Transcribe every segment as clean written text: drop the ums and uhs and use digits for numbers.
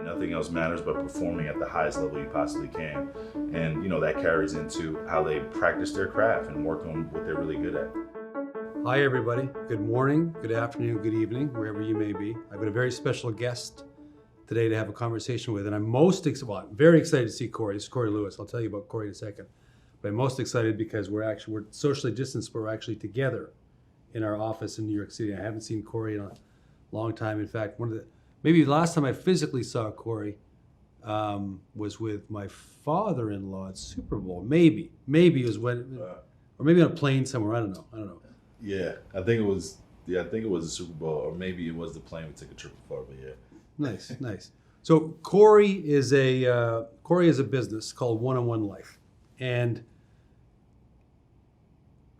nothing else matters but performing at the highest level you possibly can. And, that carries into how they practice their craft and work on what they're really good at. Hi, everybody. Good morning, good afternoon, good evening, wherever you may be. I've got a very special guest today to have a conversation with, and I'm I'm very excited to see Corey. This is Corey Lewis. I'll tell you about Corey in a second. But I'm most excited because we're socially distanced, but we're actually together in our office in New York City. I haven't seen Corey in a long time. In fact, maybe the last time I physically saw Corey was with my father-in-law at Super Bowl. Maybe it was when, or maybe on a plane somewhere. I don't know. Yeah, I think it was the Super Bowl, or maybe it was the plane we took a trip before. But yeah. Nice. So Corey is a business called One-on-One Life, and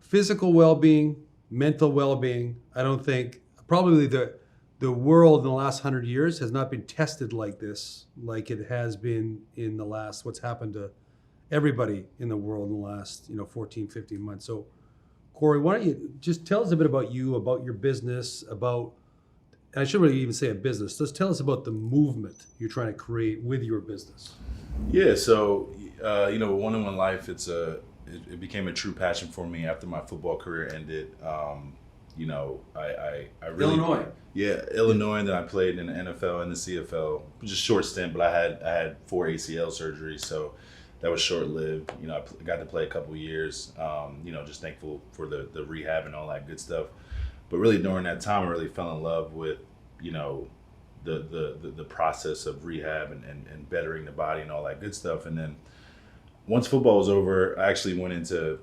physical well-being, mental well-being. I don't think probably the world in the last 100 years has not been tested like this, like it has been in the last, what's happened to everybody in the world in the last 14, 15 months. So Corey, why don't you just tell us a bit about you, about your business, and I shouldn't really even say a business. Just tell us about the movement you're trying to create with your business. Yeah, so One-on-One Life, it became a true passion for me after my football career ended. I really Illinois. Yeah, Illinois, and then I played in the NFL and the CFL. Just short stint, but I had 4 ACL surgeries, so that was short-lived. I got to play a couple years. Just thankful for the rehab and all that good stuff. But really during that time, I really fell in love with, the process of rehab and bettering the body and all that good stuff. And then once football was over, I actually went into,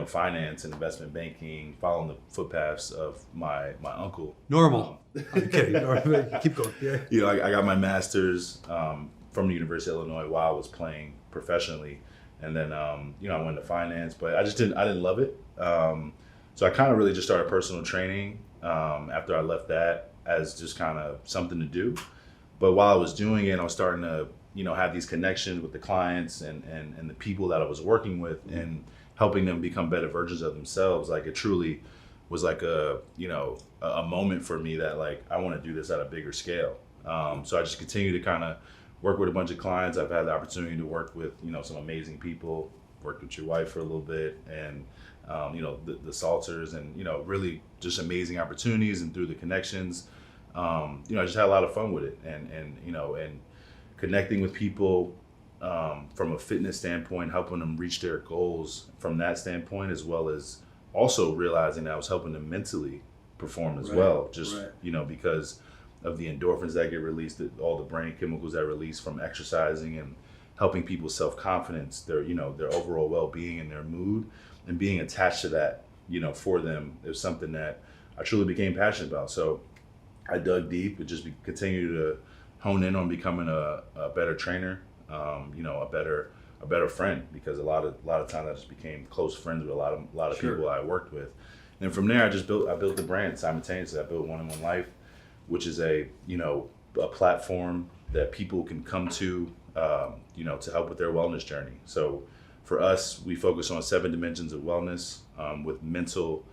finance and investment banking, following the footpaths of my uncle. Normal. I'm kidding. Keep going. Yeah. I got my master's from the University of Illinois while I was playing professionally. And then, I went to finance, but I didn't love it. So I kind of really just started personal training after I left that as just kind of something to do. But while I was doing it, I was starting to, have these connections with the clients and the people that I was working with and helping them become better versions of themselves. Like it truly was like a moment for me that like, I want to do this at a bigger scale. So I just continue to kind of work with a bunch of clients. I've had the opportunity to work with, some amazing people, worked with your wife for a little bit, and the Salters, and really just amazing opportunities, and through the connections, I just had a lot of fun with it, and connecting with people from a fitness standpoint, helping them reach their goals from that standpoint, as well as also realizing that I was helping them mentally perform as well, because of the endorphins that get released, all the brain chemicals that release from exercising, and helping people's self-confidence, their overall well-being and their mood, and being attached to that, for them is something that I truly became passionate about. So I dug deep and just continued to hone in on becoming a better trainer, a better friend, because a lot of times I just became close friends with a lot of Sure. people I worked with. And from there, I built the brand simultaneously. I built One-on-One Life, which is a platform that people can come to help with their wellness journey. So for us, we focus on 7 dimensions of wellness, with mental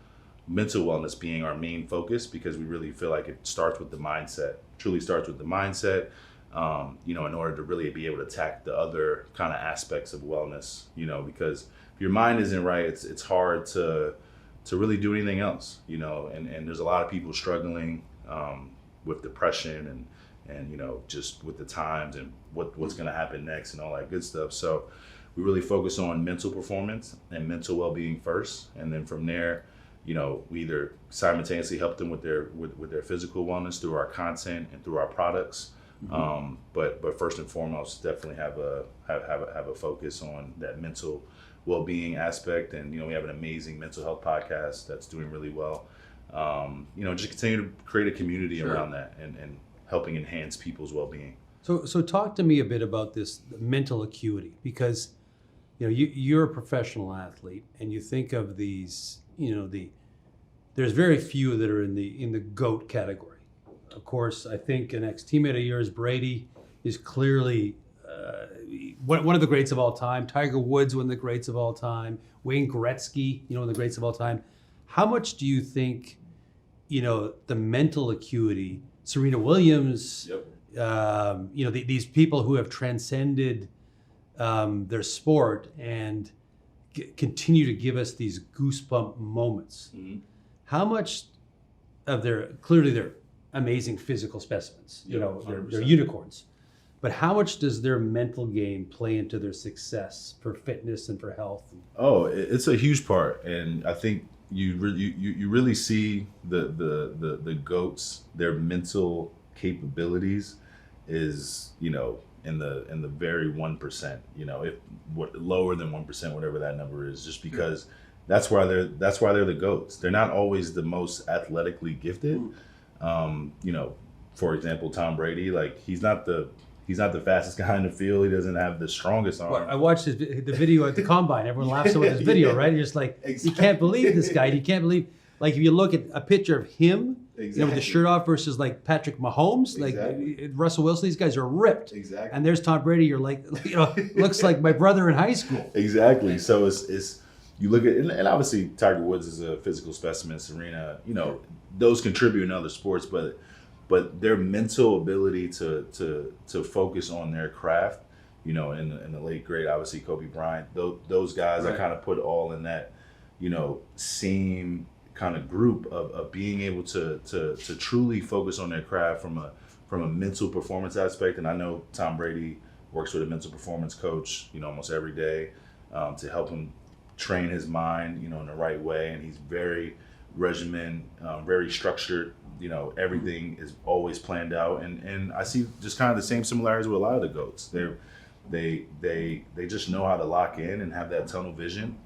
wellness being our main focus, because we really feel like it starts with the mindset, truly starts with the mindset, in order to really be able to attack the other kind of aspects of wellness, because if your mind isn't right, it's hard to really do anything else, and there's a lot of people struggling with depression and just with the times and what's going to happen next and all that good stuff. So we really focus on mental performance and mental well-being first, and then from there, we either simultaneously help them with their physical wellness through our content and through our products. Mm-hmm. But first and foremost, definitely have a focus on that mental well-being aspect, and we have an amazing mental health podcast that's doing really well. Just continue to create a community Sure. around that and helping enhance people's well-being. So talk to me a bit about this mental acuity, because you're a professional athlete, and you think of these, there's very few that are in the GOAT category. Of course, I think an ex-teammate of yours, Brady, is clearly one of the greats of all time. Tiger Woods, one of the greats of all time. Wayne Gretzky, one of the greats of all time. How much do you think, the mental acuity, Serena Williams, Yep. these people who have transcended their sport and continue to give us these goosebump moments. Mm-hmm. How much of clearly they're amazing physical specimens, Yep, they're unicorns, but how much does their mental game play into their success for fitness and for health? Oh, it's a huge part, and I think you really see the goats, their mental capabilities is in the very 1%, if lower than 1%, whatever that number is, just because that's why they're the goats. They're not always the most athletically gifted. For example, Tom Brady, like he's not the fastest guy in the field. He doesn't have the strongest arm. Well, I watched the video at the combine. Everyone laughs at this video, right? You're just like, exactly. You can't believe this guy. You can't believe, like, if you look at a picture of him, exactly. With the shirt off versus like Patrick Mahomes, exactly. like Russell Wilson, these guys are ripped. Exactly. And there's Tom Brady. You're like, looks like my brother in high school. Exactly. So it's you look at, and obviously Tiger Woods is a physical specimen. Serena, those contribute in other sports, but their mental ability to focus on their craft, in the late great, obviously Kobe Bryant, those guys Right. I kind of put all in that, same kind of group of being able to truly focus on their craft from a mental performance aspect. And I know Tom Brady works with a mental performance coach, almost every day, to help him train his mind, in the right way. And he's very regimented, very structured. Everything is always planned out, and I see just kind of the same similarities with a lot of the goats. They just know how to lock in and have that tunnel vision,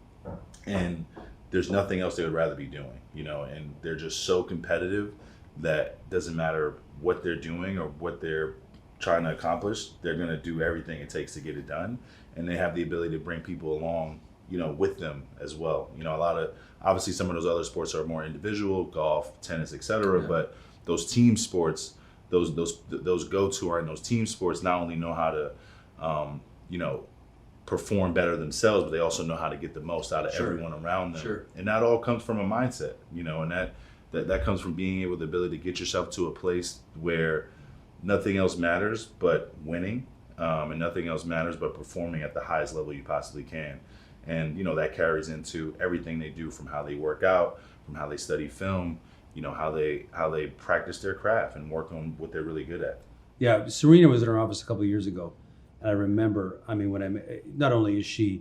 and there's nothing else they would rather be doing, and they're just so competitive that doesn't matter what they're doing or what they're trying to accomplish, they're going to do everything it takes to get it done, and they have the ability to bring people along, with them as well. A lot of, obviously some of those other sports are more individual, golf, tennis, etc. Yeah. But those team sports, those goats who are in those team sports not only know how to, perform better themselves, but they also know how to get the most out of Sure. everyone around them. Sure. And that all comes from a mindset, and that comes from being able, the ability to get yourself to a place where nothing else matters but winning, and nothing else matters but performing at the highest level you possibly can. And that carries into everything they do, from how they work out, from how they study film, how they practice their craft and work on what they're really good at. Yeah, Serena was in our office a couple of years ago, and I remember, when not only is she's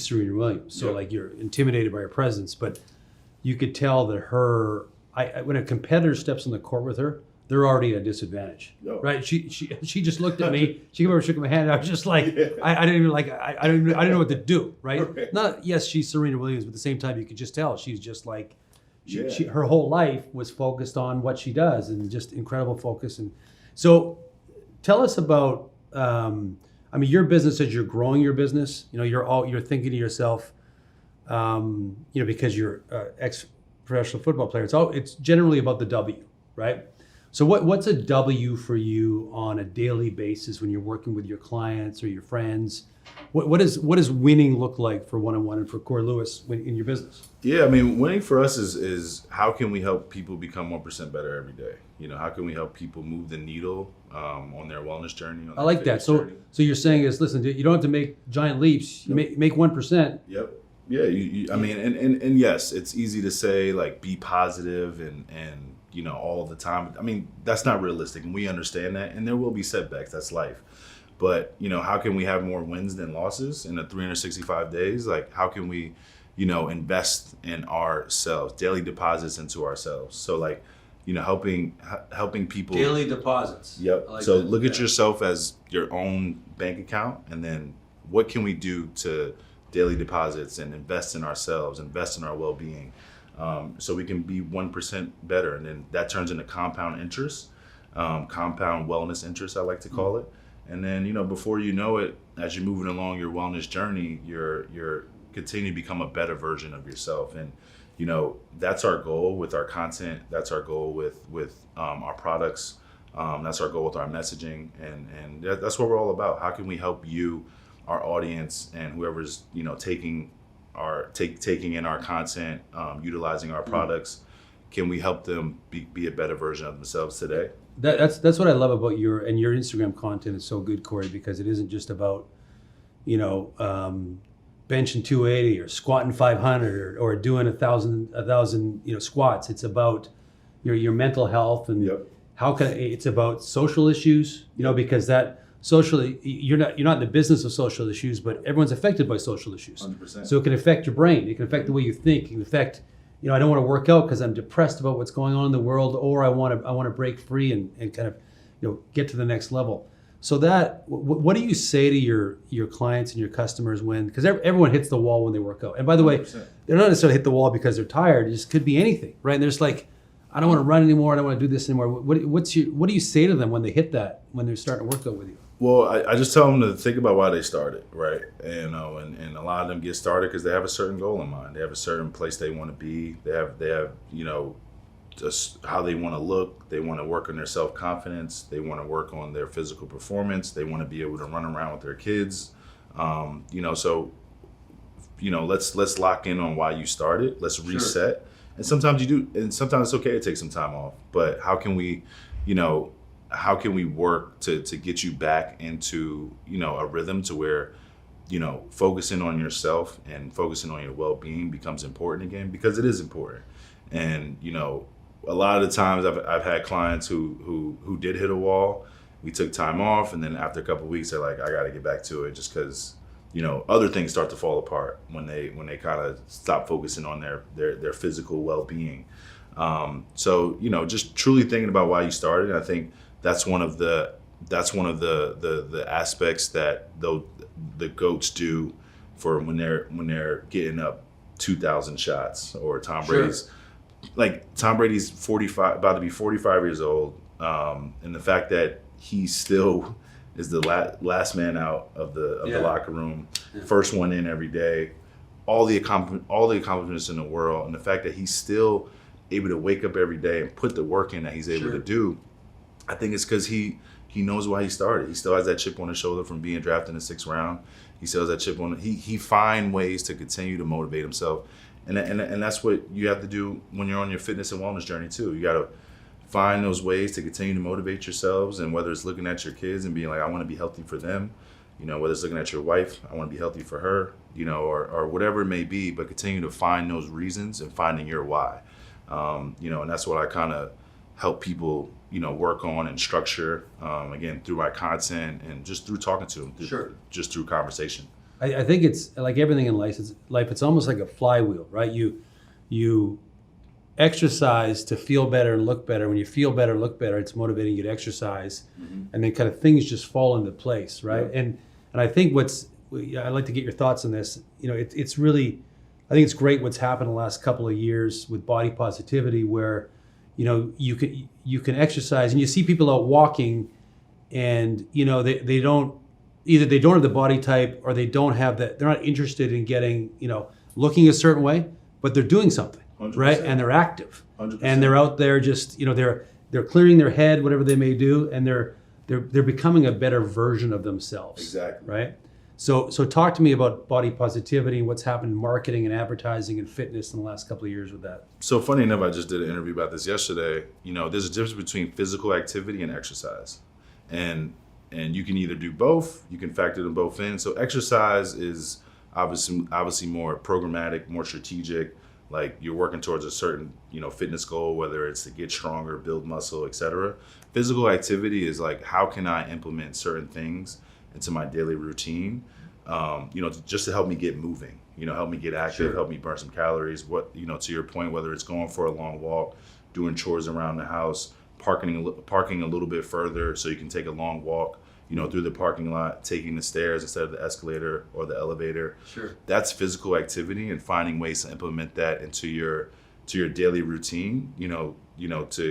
Serena Williams, so Yep. like you're intimidated by her presence, but you could tell that when a competitor steps on the court with her, they're already at a disadvantage, Yo. right? She just looked at me. She came over, shook my hand. I was just like, Yeah. I didn't even I didn't know what to do, right? Okay. Not yes, she's Serena Williams, but at the same time, you could just tell she's just like, Yeah. her whole life was focused on what she does, and just incredible focus. And so, tell us about, your business, as you're growing your business. You're thinking to yourself, because you're ex-professional football player. It's generally about the W, right? So what's a W for you on a daily basis when you're working with your clients or your friends? What does winning look like for one-on-one and for Corey Lewis in your business? Yeah, winning for us is how can we help people become 1% better every day? How can we help people move the needle on their wellness journey? On I their like that. fitness So journey? you're saying is, listen, you don't have to make giant leaps. You make 1%. Yep. Yeah. And yes, it's easy to say, like, be positive and all the time. That's not realistic, and we understand that, and there will be setbacks. That's life. But how can we have more wins than losses in the 365 days? Like, how can we, invest in ourselves, daily deposits into ourselves? So, like, helping people. Daily deposits. Yep. I like So that. look at yourself as your own bank account, and then what can we do to daily deposits and invest in ourselves, invest in our well-being, so we can be 1% better, and then that turns into compound interest, compound wellness interest, I like to call it. And then before you know it, as you're moving along your wellness journey, you're continuing to become a better version of yourself. And that's our goal with our content. That's our goal with our products. That's our goal with our messaging, and that's what we're all about. How can we help you, our audience, and whoever's taking in our content, utilizing our products, can we help them be a better version of themselves today? That's what I love about your Instagram content is so good, Corey, because it isn't just about, benching 280 or squatting 500 or doing a thousand squats. It's about your mental health and Yep. it's about social issues, because that socially you're not in the business of social issues, but everyone's affected by social issues. 100%. So it can affect your brain. It can affect the way you think. It can affect, I don't want to work out because I'm depressed about what's going on in the world, or I want to break free and kind of, get to the next level. So what do you say to your clients and your customers because everyone hits the wall when they work out? And by the way, 100%. they're not necessarily hit the wall because they're tired. It just could be anything, right? And there's like, I don't want to run anymore. I don't want to do this anymore. What do you say to them when they hit that, when they're starting to work out with you? Well, I just tell them to think about why they started, right? And a lot of them get started because they have a certain goal in mind. They have a certain place they want to be. They have just how they want to look. They want to work on their self-confidence. They want to work on their physical performance. They want to be able to run around with their kids. Let's lock in on why you started. Let's reset. Sure. And sometimes you do, and sometimes it's okay to take some time off. But how can we work to get you back into, a rhythm to where, focusing on yourself and focusing on your well-being becomes important again, because it is important. And, a lot of the times I've had clients who did hit a wall. We took time off, and then after a couple of weeks, they're like, I got to get back to it, just because, other things start to fall apart when they kind of stop focusing on their physical well-being. Just truly thinking about why you started. I think that's one of the aspects that the GOATs do for when they're getting up 2,000 shots, or Tom Brady's. Sure. Like Tom Brady's 45, about to be 45 years old, and the fact that he still is the last man out of the locker room, first one in every day, all the accomplishments in the world, and the fact that he's still able to wake up every day and put the work in that he's able to do, I think it's because he knows why he started. He still has that chip on his shoulder from being drafted in the 6th round. He still has that chip on. He find ways to continue to motivate himself. And that's what you have to do when you're on your fitness and wellness journey too. You got to find those ways to continue to motivate yourselves, and whether it's looking at your kids and being like, I want to be healthy for them, whether it's looking at your wife, I want to be healthy for her, or whatever it may be, but continue to find those reasons and finding your why. And that's what I kind of help people, work on and structure, again, through my content and just through talking to them, just through conversation. I think it's like everything in life. It's almost like a flywheel, right? You exercise to feel better and look better. When you feel better, look better, it's motivating you to exercise, and then kind of things just fall into place, right? Yeah. And I think I'd like to get your thoughts on this. It's really, I think it's great what's happened the last couple of years with body positivity, where you can exercise and you see people out walking, and they don't. Either they don't have the body type, or they don't have that. They're not interested in getting, looking a certain way, but they're doing something, 100%. Right? And they're active, 100%. And they're out there just, they're clearing their head, whatever they may do, and they're becoming a better version of themselves. Exactly. Right. So talk to me about body positivity and what's happened in marketing and advertising and fitness in the last couple of years with that. So funny enough, I just did an interview about this yesterday. There's a difference between physical activity and exercise, and you can either do both. You can factor them both in. So exercise is obviously more programmatic, more strategic. Like you're working towards a certain, fitness goal, whether it's to get stronger, build muscle, etc. Physical activity is like, how can I implement certain things into my daily routine, just to help me get moving, help me get active, help me burn some calories. To your point, whether it's going for a long walk, doing chores around the house, parking a little bit further so you can take a long walk, through the parking lot, taking the stairs instead of the escalator or the elevator. Sure. That's physical activity, and finding ways to implement that into your daily routine, to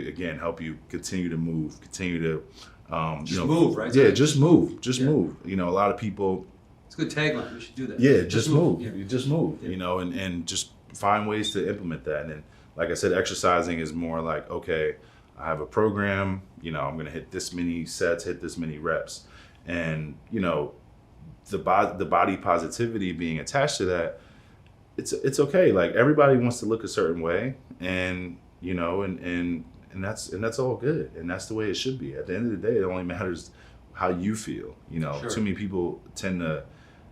again help you continue to move, continue to move, right? Yeah, just move. Move. A lot of people. It's a good tagline. We should do that. Yeah, just move. Yeah. You just move. Yeah. And just find ways to implement that. And then, like I said, exercising is more like, okay, I have a program, I'm going to hit this many sets, hit this many reps. And, the body positivity being attached to that, it's okay. Like everybody wants to look a certain way. And, you know, and that's all good, and that's the way it should be. At the end of the day, it only matters how you feel. You know, Sure. too many people tend to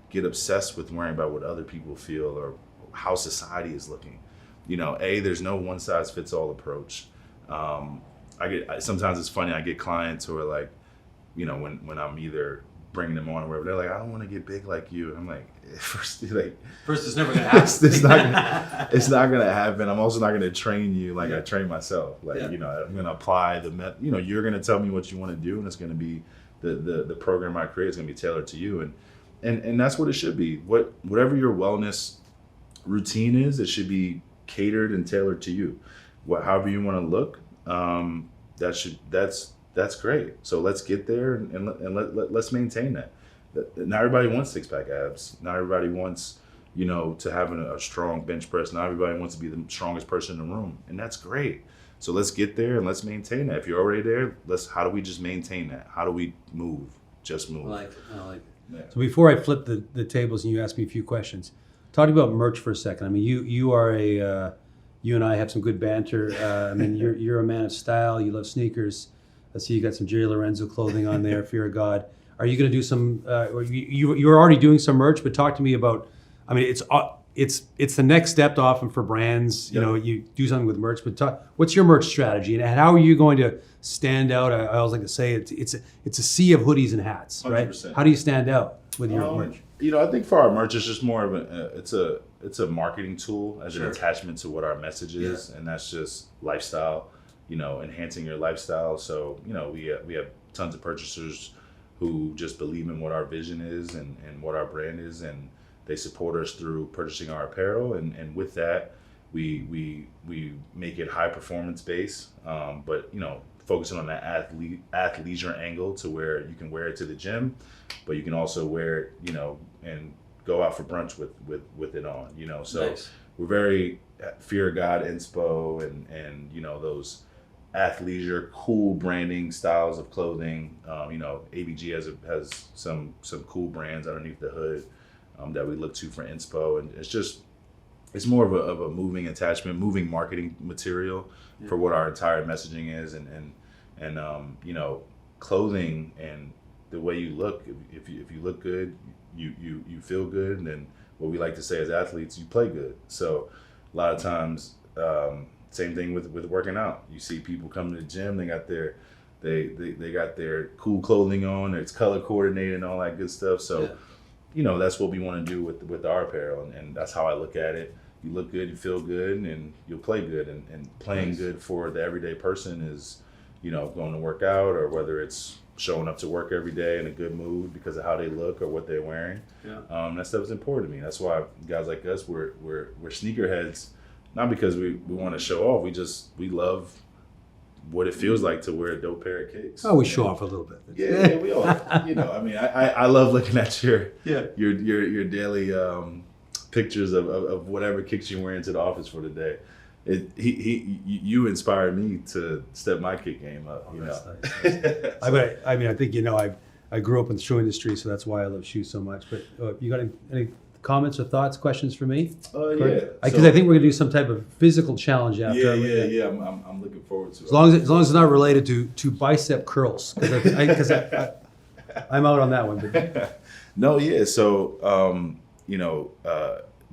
get obsessed with worrying about what other people feel or how society is looking. You know, there's no one size fits all approach. Sometimes it's funny. I get clients who are like, you know, when I'm either bringing them on or whatever, they're like, I don't want to get big like you. I'm like, first it's never gonna happen. it's not gonna happen. I'm also not gonna train you like I train myself. Like, Yeah. you know, I'm gonna apply you know, you're gonna tell me what you want to do, and it's gonna be the program I create is gonna be tailored to you, and that's what it should be. Whatever your wellness routine is, it should be catered and tailored to you. However you want to look, that's great. So let's get there and let's maintain that. Not everybody wants six-pack abs. Not everybody wants, you know, to have a strong bench press. Not everybody wants to be the strongest person in the room, and that's great. So let's get there and let's maintain that. If you're already there, how do we just maintain that? How do we move? Just move. I like it. Yeah. So before I flip the tables and you ask me a few questions, talk about merch for a second. I mean, you are you and I have some good banter. I mean, you're a man of style. You love sneakers. I see you got some Jerry Lorenzo clothing on there. Fear of God. Are you going to do some? You're already doing some merch, but talk to me about. I mean, it's the next step often for brands. You know, you do something with merch, but what's your merch strategy and how are you going to stand out? I always like to say it's a sea of hoodies and hats, right? 100%. How do you stand out with your merch? You know, I think for our merch, it's just more of it's a marketing tool as Sure. an attachment to what our message is, and that's just lifestyle. You know, enhancing your lifestyle. So, you know, we have tons of purchasers who just believe in what our vision is and what our brand is, and they support us through purchasing our apparel. And with that, we make it high performance based, but, you know, focusing on that athleisure angle to where you can wear it to the gym, but you can also wear it, you know, and go out for brunch with it on, you know. So Nice. We're very Fear of God inspo and you know, those athleisure cool branding styles of clothing. You know, ABG has some cool brands underneath the hood that we look to for inspo, and it's more of a moving attachment, moving marketing material for what our entire messaging is, and you know, clothing and the way you look. If you look good, you feel good, and then what we like to say as athletes, you play good. So a lot of times, same thing with working out. You see people come to the gym, they got their cool clothing on, it's color coordinated and all that good stuff. So, you know, that's what we want to do with our apparel, and that's how I look at it. You look good, you feel good, and you'll play good. And playing good for the everyday person is, you know, going to work out, or whether it's showing up to work every day in a good mood because of how they look or what they're wearing. That stuff is important to me. That's why guys like us, we're sneakerheads. Not because we want to show off. We love what it feels like to wear a dope pair of kicks. Oh, we show off a little bit. Yeah, we all. You know, I mean, I love looking at your daily pictures of whatever kicks you're wearing to the office for the day. You inspired me to step my kick game up. You know, Nice. I mean, I think, you know, I grew up in the shoe industry, so that's why I love shoes so much. But you got any comments or thoughts, questions for me? Yeah. Because I think we're gonna do some type of physical challenge after. Yeah. I'm looking forward to it. As long as it's not related to bicep curls, because I'm out on that one. But. No, yeah. So, you know,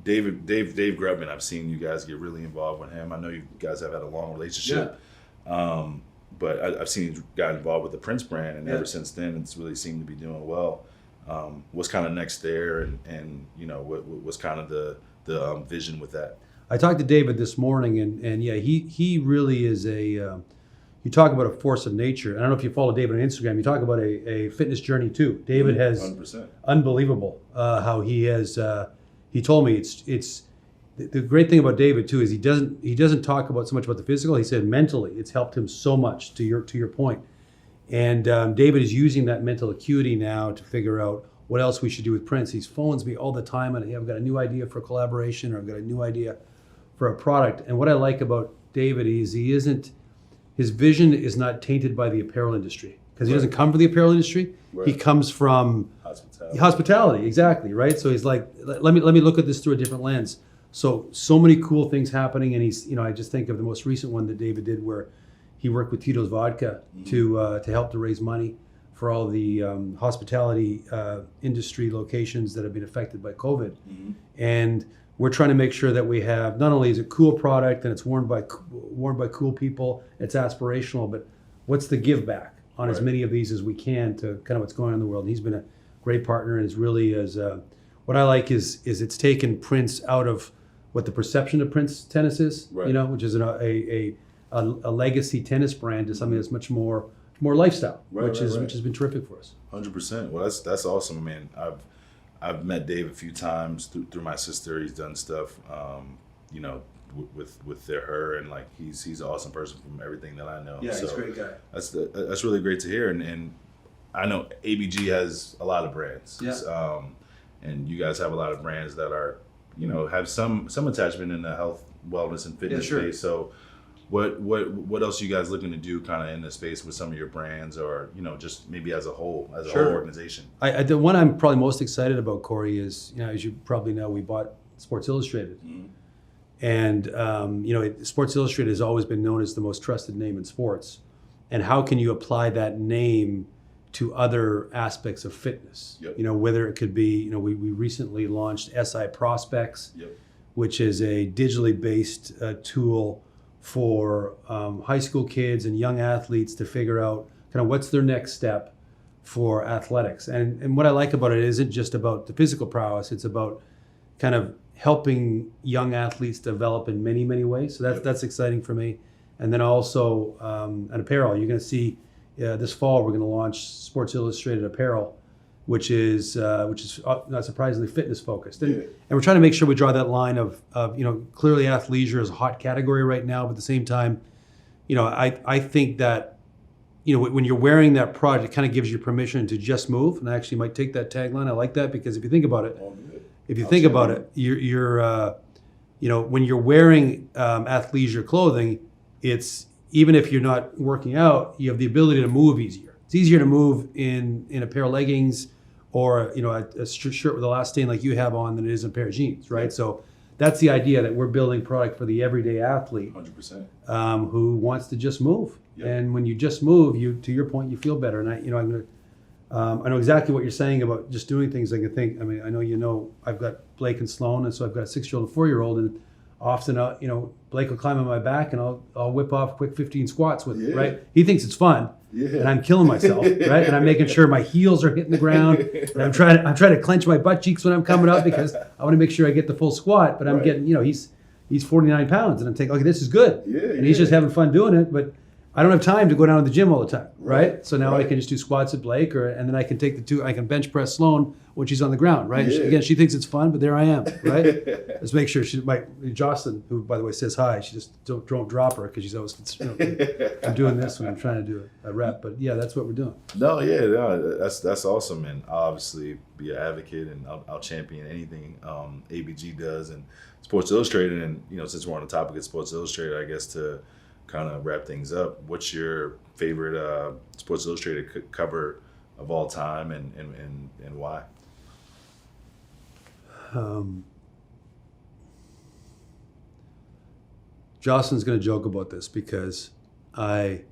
Dave Grubman, I've seen you guys get really involved with him. I know you guys have had a long relationship, but I've seen you got involved with the Prince brand, and ever since then, it's really seemed to be doing well. What's kind of next there, and you know, what's kind of the vision with that? I talked to David this morning, and yeah, he really is a. You talk about a force of nature. I don't know if you follow David on Instagram. You talk about a fitness journey too. David has 100%. Unbelievable how he has. He told me it's the great thing about David too is he doesn't talk about so much about the physical. He said mentally it's helped him so much. To your point. And David is using that mental acuity now to figure out what else we should do with Prince. He phones me all the time, and hey, I've got a new idea for a collaboration, or I've got a new idea for a product. And what I like about David is his vision is not tainted by the apparel industry, because he doesn't come from the apparel industry. Right. He comes from hospitality, exactly, right? So he's like, let me look at this through a different lens. So many cool things happening, and he's, I just think of the most recent one that David did, where he worked with Tito's Vodka to help to raise money for all the hospitality industry locations that have been affected by COVID, and we're trying to make sure that we have, not only is it cool product and it's worn by cool people, it's aspirational, but what's the give back on as many of these as we can to kind of what's going on in the world. And he's been a great partner, and is really what I like is it's taken Prince out of what the perception of Prince tennis is, which is a legacy tennis brand, to something that's much more lifestyle, which has been terrific for us. 100%. Well, that's awesome, man. I've met Dave a few times through my sister. He's done stuff, with her, and like he's an awesome person from everything that I know. Yeah, he's a great guy. That's really great to hear, and I know ABG has a lot of brands. Yeah. And you guys have a lot of brands that are, have some attachment in the health, wellness, and fitness space. So what else are you guys looking to do kind of in this space with some of your brands, or, just maybe as a whole organization? The one I'm probably most excited about, Corey, is, as you probably know, we bought Sports Illustrated. And, Sports Illustrated has always been known as the most trusted name in sports. And how can you apply that name to other aspects of fitness? Whether it could be, we recently launched SI Prospects, which is a digitally based tool for high school kids and young athletes to figure out kind of what's their next step for athletics. And what I like about it isn't just about the physical prowess, it's about kind of helping young athletes develop in many, many ways. So that's exciting for me. And then also an apparel. You're going to see this fall we're going to launch Sports Illustrated apparel, which is not surprisingly fitness focused. And we're trying to make sure we draw that line of clearly athleisure is a hot category right now, but at the same time, I think that when you're wearing that product, it kind of gives you permission to just move. And I actually might take that tagline. I like that, because if you think about it, you're when you're wearing athleisure clothing, it's, even if you're not working out, you have the ability to move easier. It's easier to move in a pair of leggings or a shirt with elastin like you have on than it is in a pair of jeans, right? So that's the idea, that we're building product for the everyday athlete, 100%, who wants to just move. And when you just move, to your point, you feel better. And I know exactly what you're saying about just doing things. I know I've got Blake and Sloan, and so I've got a 6-year-old and 4-year-old, and often Blake will climb on my back and I'll whip off quick 15 squats with it, right? He thinks it's fun, and I'm killing myself, right? And I'm making sure my heels are hitting the ground, and I'm trying to clench my butt cheeks when I'm coming up, because I want to make sure I get the full squat. But I'm getting, he's 49 pounds, and I'm thinking, okay, this is good, and he's just having fun doing it, but I don't have time to go down to the gym all the time, right? So now I can just do squats at Blake, and then I can I can bench press Sloan when she's on the ground, right? She thinks it's fun, but there I am, right? Let's make sure Jocelyn, who by the way says hi, she just don't drop her, because she's always, I'm doing this when I'm trying to do a rep. But yeah, that's what we're doing. That's awesome, and I'll obviously be an advocate, and I'll champion anything ABG does, and Sports Illustrated. And since we're on the topic of Sports Illustrated, I guess to kind of wrap things up, what's your favorite Sports Illustrated cover of all time, and why? Jocelyn's going to joke about this, because I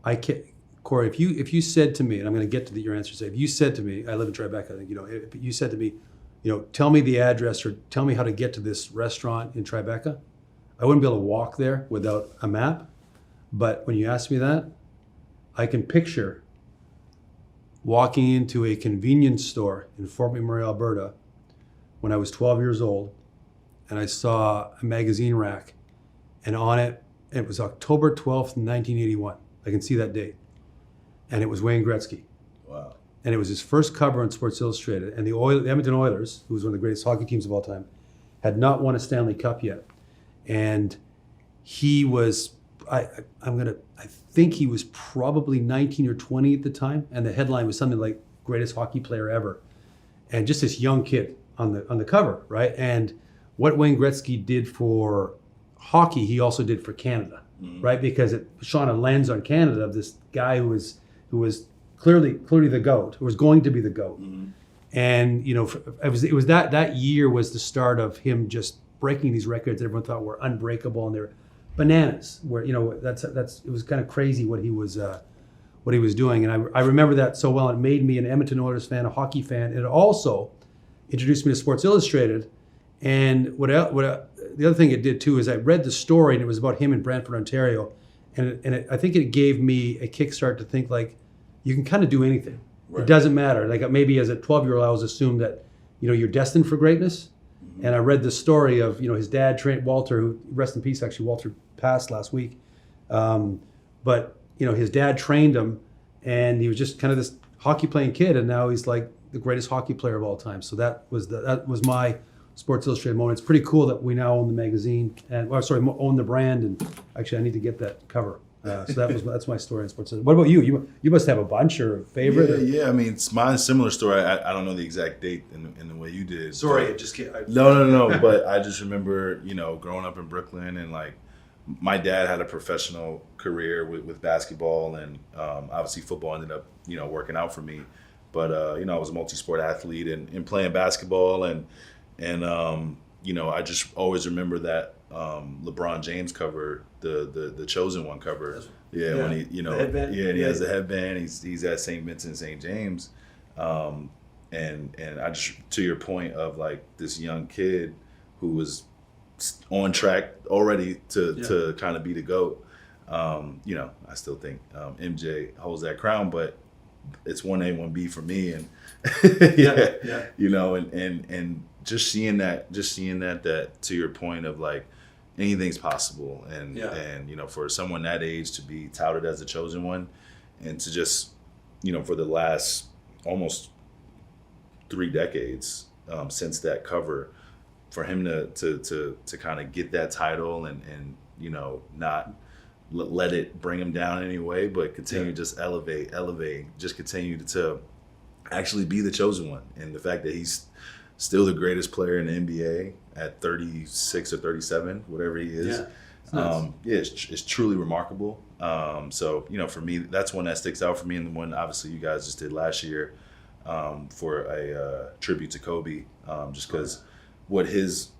can't, Corey, if you said to me, and I'm going to get to your answer, if you said to me, I live in Tribeca, I think, if you said to me, tell me the address or tell me how to get to this restaurant in Tribeca, I wouldn't be able to walk there without a map. But when you ask me that, I can picture walking into a convenience store in Fort McMurray, Alberta, when I was 12 years old, and I saw a magazine rack, and on it, it was October 12th, 1981. I can see that date. And it was Wayne Gretzky. Wow. And it was his first cover on Sports Illustrated. And the Edmonton Oilers, who was one of the greatest hockey teams of all time, had not won a Stanley Cup yet. And he was, I think he was probably 19 or 20 at the time. And the headline was something like greatest hockey player ever. And just this young kid on the cover, right? And what Wayne Gretzky did for hockey, he also did for Canada, right? Because it shone a lens on Canada of this guy who was clearly the GOAT, who was going to be the GOAT. And it was that year was the start of him just breaking these records that everyone thought were unbreakable, and they're bananas. Where it was kind of crazy what he was doing, and I remember that so well. It made me an Edmonton Oilers fan, a hockey fan, and it also introduced me to Sports Illustrated. And the other thing it did too is I read the story, and it was about him in Brantford, Ontario, I think it gave me a kickstart to think like you can kind of do anything. Right. It doesn't matter. Like maybe as a 12-year-old, I was assumed that you're destined for greatness. Mm-hmm. And I read the story of his dad, Walter, who rest in peace. Actually, Walter passed last week. But his dad trained him, and he was just kind of this hockey playing kid, and now he's like the greatest hockey player of all time. So that was my Sports Illustrated moment. It's pretty cool that we now own the magazine own the brand, and actually I need to get that cover. So that's my story in Sports Illustrated. What about you? You must have a bunch or a favorite? Yeah. I mean, it's mine's a similar story. I don't know the exact date in the way you did. Sorry, it just can't. No. But I just remember, growing up in Brooklyn, and like my dad had a professional career with basketball, and obviously football ended up working out for me. But I was a multi-sport athlete and playing basketball, and I just always remember that LeBron James cover, the Chosen One cover. When he the headband. And he has the headband. He's at St. Vincent, St. James, and I just, to your point of like this young kid who was on track already to kind of be the GOAT. I still think MJ holds that crown, but it's 1A, 1B for me, and and just seeing that to your point of like anything's possible, and for someone that age to be touted as the chosen one, and to just for the last almost 3 decades since that cover, for him to kind of get that title and not let it bring him down in any way, but continue to just elevate, just continue to actually be the chosen one. And the fact that he's still the greatest player in the NBA at 36 or 37, whatever he is. It's truly remarkable. So, for me, that's one that sticks out for me, and the one obviously you guys just did last year for a tribute to Kobe, just because what his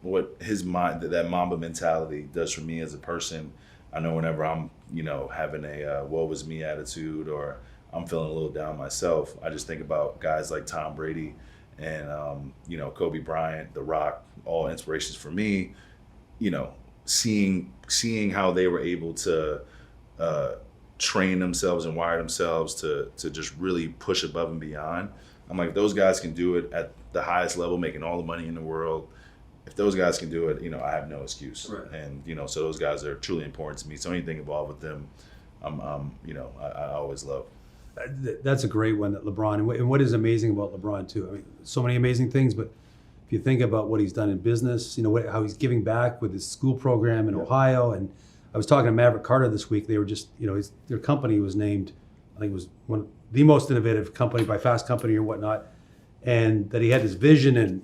mind, that Mamba mentality does for me as a person. I know whenever I'm, having a woe is me attitude, or I'm feeling a little down myself, I just think about guys like Tom Brady and, Kobe Bryant, The Rock, all inspirations for me, seeing how they were able to train themselves and wire themselves to just really push above and beyond. I'm like, if those guys can do it at the highest level, making all the money in the world, if those guys can do it, I have no excuse. Right. And, so those guys are truly important to me. So anything involved with them, I always love. That's a great one, that LeBron. And what is amazing about LeBron, too? I mean, so many amazing things, but if you think about what he's done in business, how he's giving back with his school program in Ohio. And I was talking to Maverick Carter this week. They were just, their company was named, I think it was the most innovative company by Fast Company or whatnot. And that he had this vision, and,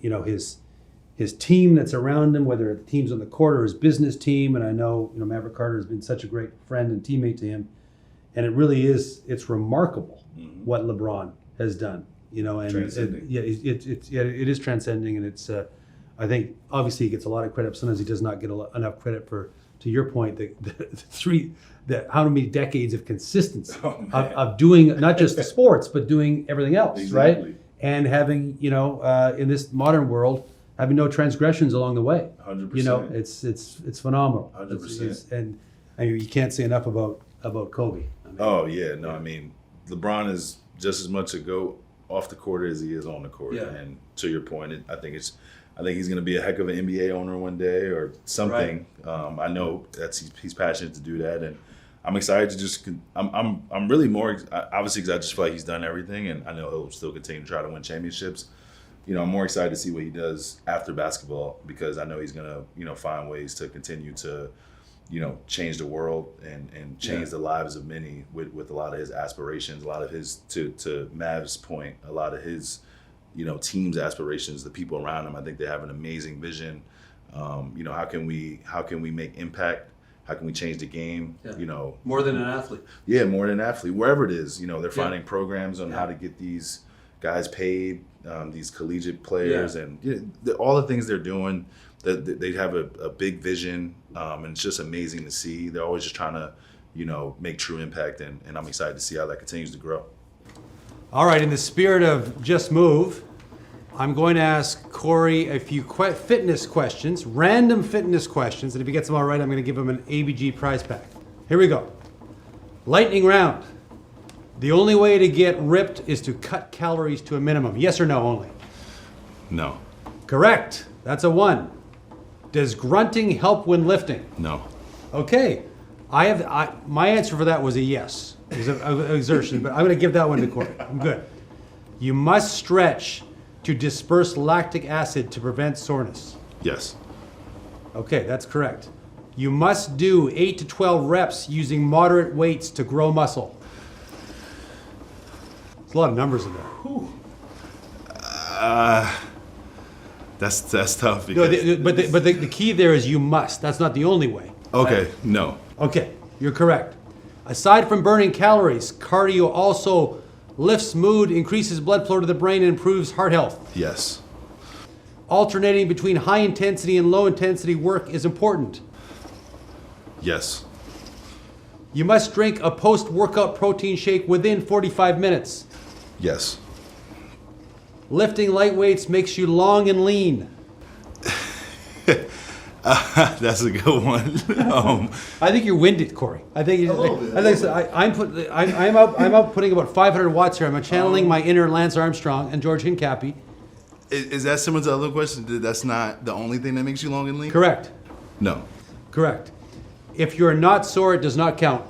his team that's around him, whether the team's on the court or his business team. And I know, Maverick Carter has been such a great friend and teammate to him. And it really is, it's remarkable what LeBron has done, and transcending. It is transcending. And it's, I think obviously he gets a lot of credit. Sometimes he does not get enough credit for, to your point, how many decades of consistency of doing not just the sports, but doing everything else, exactly. Right? And having, in this modern world, having no transgressions along the way. 100%. It's phenomenal. 100%. And you can't say enough about Kobe. I mean, LeBron is just as much a GOAT off the court as he is on the court. Yeah. And to your point, I think he's going to be a heck of an NBA owner one day or something. Right. I know he's passionate to do that, and I'm excited to just. I'm really more obviously because I just feel like he's done everything, and I know he'll still continue to try to win championships. I'm more excited to see what he does after basketball, because I know he's going to find ways to continue to change the world and change the lives of many with a lot of his aspirations, a lot of his, to Mav's point, a lot of his, team's aspirations, the people around him. I think they have an amazing vision. How can we make impact? How can we change the game? Yeah. More than an athlete. Yeah, more than an athlete. Wherever it is, they're finding programs on how to get these guys paid, these collegiate players, and all the things they're doing. They have a big vision, and it's just amazing to see. They're always just trying to, make true impact, and I'm excited to see how that continues to grow. All right, in the spirit of just move, I'm going to ask Corey a few fitness questions, random fitness questions, and if he gets them all right, I'm going to give him an ABG prize pack. Here we go. Lightning round. The only way to get ripped is to cut calories to a minimum. Yes or no only? No. Correct. That's a 1. Does grunting help when lifting? No. Okay. My answer for that was a yes. It was an exertion, but I'm going to give that one to Corey. I'm good. You must stretch to disperse lactic acid to prevent soreness. Yes. Okay, that's correct. You must do 8 to 12 reps using moderate weights to grow muscle. There's a lot of numbers in there. Whew. That's tough. Because No, but the key there is you must. That's not the only way. Okay, no. Okay, you're correct. Aside from burning calories, cardio also lifts mood, increases blood flow to the brain, and improves heart health. Yes. Alternating between high intensity and low intensity work is important. Yes. You must drink a post-workout protein shake within 45 minutes. Yes. Lifting light weights makes you long and lean. That's a good one. I think you're winded, Corey. I think I'm out putting about 500 watts here. I'm channeling my inner Lance Armstrong and George Hincapie. Is that similar to the other question? That's not the only thing that makes you long and lean? Correct. No. Correct. If you're not sore, it does not count.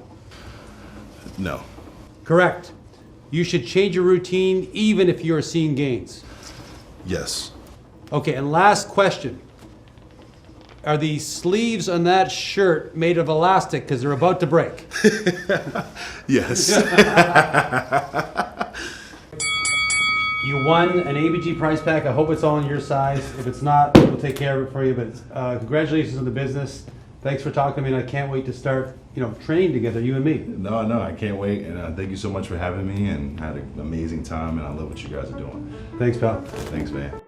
No. Correct. You should change your routine even if you are seeing gains. Yes. Okay, and last question. Are the sleeves on that shirt made of elastic because they're about to break? Yes. You won an ABG prize pack. I hope it's all in your size. If it's not, we'll take care of it for you. But congratulations on the business. Thanks for talking to me, and I can't wait to start, training together, you and me. No, I can't wait. And thank you so much for having me, and had an amazing time, and I love what you guys are doing. Thanks, pal. Thanks, man.